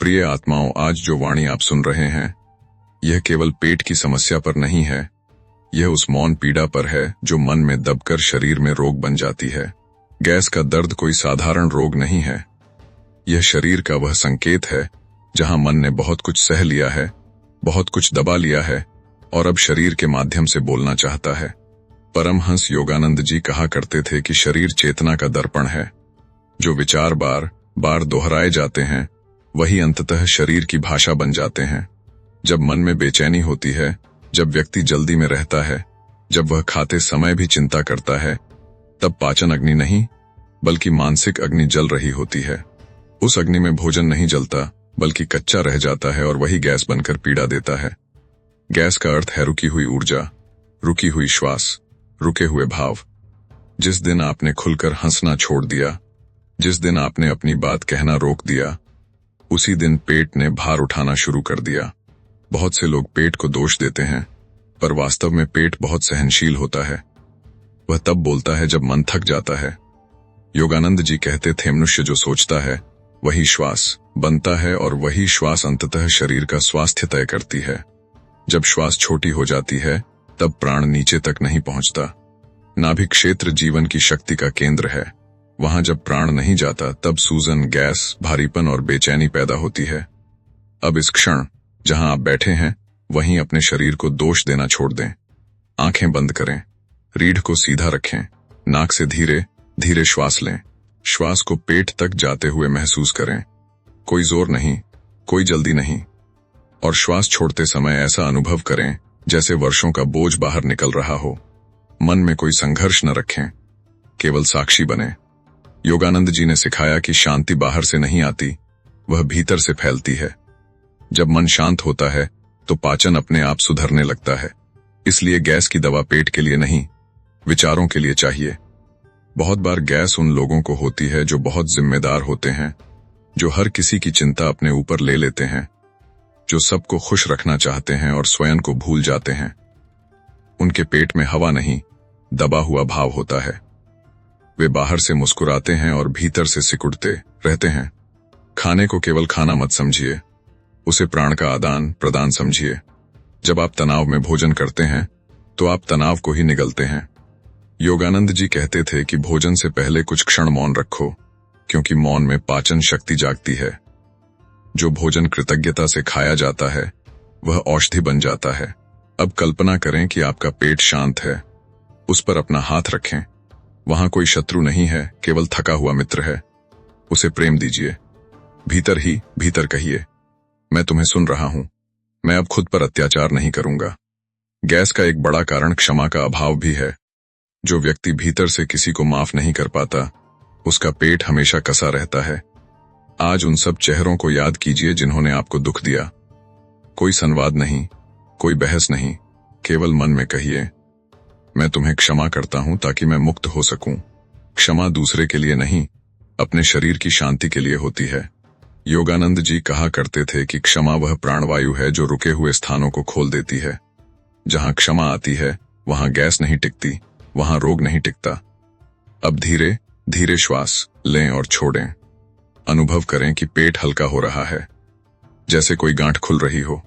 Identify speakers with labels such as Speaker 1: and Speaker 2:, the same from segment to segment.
Speaker 1: प्रिय आत्माओं, आज जो वाणी आप सुन रहे हैं यह केवल पेट की समस्या पर नहीं है, यह उस मौन पीड़ा पर है जो मन में दबकर शरीर में रोग बन जाती है। गैस का दर्द कोई साधारण रोग नहीं है, यह शरीर का वह संकेत है जहां मन ने बहुत कुछ सह लिया है, बहुत कुछ दबा लिया है और अब शरीर के माध्यम से बोलना चाहता है। परमहंस योगानंद जी कहा करते थे कि शरीर चेतना का दर्पण है। जो विचार बार बार दोहराए जाते हैं वही अंततः शरीर की भाषा बन जाते हैं। जब मन में बेचैनी होती है, जब व्यक्ति जल्दी में रहता है, जब वह खाते समय भी चिंता करता है, तब पाचन अग्नि नहीं बल्कि मानसिक अग्नि जल रही होती है। उस अग्नि में भोजन नहीं जलता बल्कि कच्चा रह जाता है और वही गैस बनकर पीड़ा देता है। गैस का अर्थ है रुकी हुई ऊर्जा, रुकी हुई श्वास, रुके हुए भाव। जिस दिन आपने खुलकर हंसना छोड़ दिया, जिस दिन आपने अपनी बात कहना रोक दिया, उसी दिन पेट ने भार उठाना शुरू कर दिया। बहुत से लोग पेट को दोष देते हैं, पर वास्तव में पेट बहुत सहनशील होता है। वह तब बोलता है जब मन थक जाता है। योगानंद जी कहते थे, मनुष्य जो सोचता है वही श्वास बनता है और वही श्वास अंततः शरीर का स्वास्थ्य तय करती है। जब श्वास छोटी हो जाती है तब प्राण नीचे तक नहीं पहुंचता। नाभि क्षेत्र जीवन की शक्ति का केंद्र है। वहां जब प्राण नहीं जाता तब सूजन, गैस, भारीपन और बेचैनी पैदा होती है। अब इस क्षण जहां आप बैठे हैं वहीं अपने शरीर को दोष देना छोड़ दें। आंखें बंद करें, रीढ़ को सीधा रखें, नाक से धीरे धीरे श्वास लें। श्वास को पेट तक जाते हुए महसूस करें। कोई जोर नहीं, कोई जल्दी नहीं। और श्वास छोड़ते समय ऐसा अनुभव करें जैसे वर्षों का बोझ बाहर निकल रहा हो। मन में कोई संघर्ष न रखें, केवल साक्षी बने। योगानंद जी ने सिखाया कि शांति बाहर से नहीं आती, वह भीतर से फैलती है। जब मन शांत होता है तो पाचन अपने आप सुधरने लगता है। इसलिए गैस की दवा पेट के लिए नहीं, विचारों के लिए चाहिए। बहुत बार गैस उन लोगों को होती है जो बहुत जिम्मेदार होते हैं, जो हर किसी की चिंता अपने ऊपर ले लेते हैं, जो सबको खुश रखना चाहते हैं और स्वयं को भूल जाते हैं। उनके पेट में हवा नहीं, दबा हुआ भाव होता है। वे बाहर से मुस्कुराते हैं और भीतर से सिकुड़ते रहते हैं। खाने को केवल खाना मत समझिए, उसे प्राण का आदान प्रदान समझिए। जब आप तनाव में भोजन करते हैं तो आप तनाव को ही निगलते हैं। योगानंद जी कहते थे कि भोजन से पहले कुछ क्षण मौन रखो, क्योंकि मौन में पाचन शक्ति जागती है। जो भोजन कृतज्ञता से खाया जाता है वह औषधि बन जाता है। अब कल्पना करें कि आपका पेट शांत है, उस पर अपना हाथ रखें। वहां कोई शत्रु नहीं है, केवल थका हुआ मित्र है। उसे प्रेम दीजिए। भीतर ही भीतर कहिए, मैं तुम्हें सुन रहा हूं, मैं अब खुद पर अत्याचार नहीं करूंगा। गैस का एक बड़ा कारण क्षमा का अभाव भी है। जो व्यक्ति भीतर से किसी को माफ नहीं कर पाता, उसका पेट हमेशा कसा रहता है। आज उन सब चेहरों को याद कीजिए जिन्होंने आपको दुख दिया। कोई संवाद नहीं, कोई बहस नहीं, केवल मन में कहिए, मैं तुम्हें क्षमा करता हूं ताकि मैं मुक्त हो सकूं। क्षमा दूसरे के लिए नहीं, अपने शरीर की शांति के लिए होती है। योगानंद जी कहा करते थे कि क्षमा वह प्राणवायु है जो रुके हुए स्थानों को खोल देती है। जहां क्षमा आती है वहां गैस नहीं टिकती, वहां रोग नहीं टिकता। अब धीरे धीरे श्वास लें और छोड़ें। अनुभव करें कि पेट हल्का हो रहा है, जैसे कोई गांठ खुल रही हो,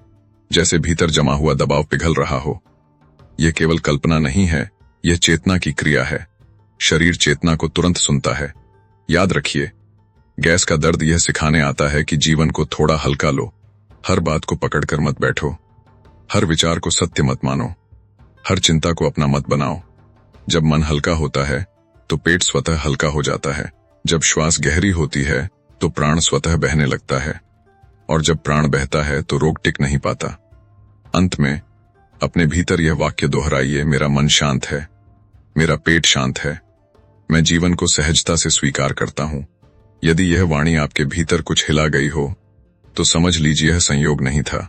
Speaker 1: जैसे भीतर जमा हुआ दबाव पिघल रहा हो। यह केवल कल्पना नहीं है, यह चेतना की क्रिया है। शरीर चेतना को तुरंत सुनता है। याद रखिए, गैस का दर्द यह सिखाने आता है कि जीवन को थोड़ा हल्का लो। हर बात को पकड़कर मत बैठो, हर विचार को सत्य मत मानो, हर चिंता को अपना मत बनाओ। जब मन हल्का होता है तो पेट स्वतः हल्का हो जाता है। जब श्वास गहरी होती है तो प्राण स्वतः बहने लगता है, और जब प्राण बहता है तो रोग टिक नहीं पाता। अंत में अपने भीतर यह वाक्य दोहराइए, मेरा मन शांत है, मेरा पेट शांत है, मैं जीवन को सहजता से स्वीकार करता हूं। यदि यह वाणी आपके भीतर कुछ हिला गई हो तो समझ लीजिए यह संयोग नहीं था,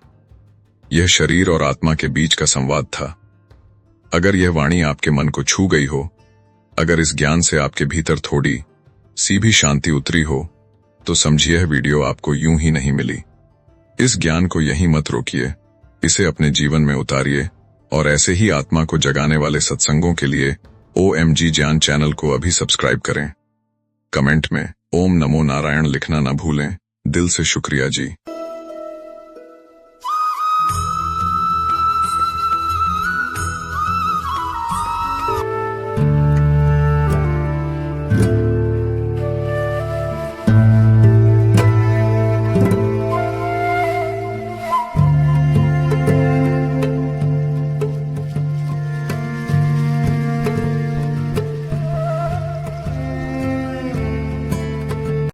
Speaker 1: यह शरीर और आत्मा के बीच का संवाद था। अगर यह वाणी आपके मन को छू गई हो, अगर इस ज्ञान से आपके भीतर थोड़ी सी भी शांति उतरी हो, तो समझिए यह वीडियो आपको यूं ही नहीं मिली। इस ज्ञान को यहीं मत रोकिए, इसे अपने जीवन में उतारिए और ऐसे ही आत्मा को जगाने वाले सत्संगों के लिए OMG ज्ञान चैनल को अभी सब्सक्राइब करें। कमेंट में ओम नमो नारायण लिखना ना भूलें। दिल से शुक्रिया जी।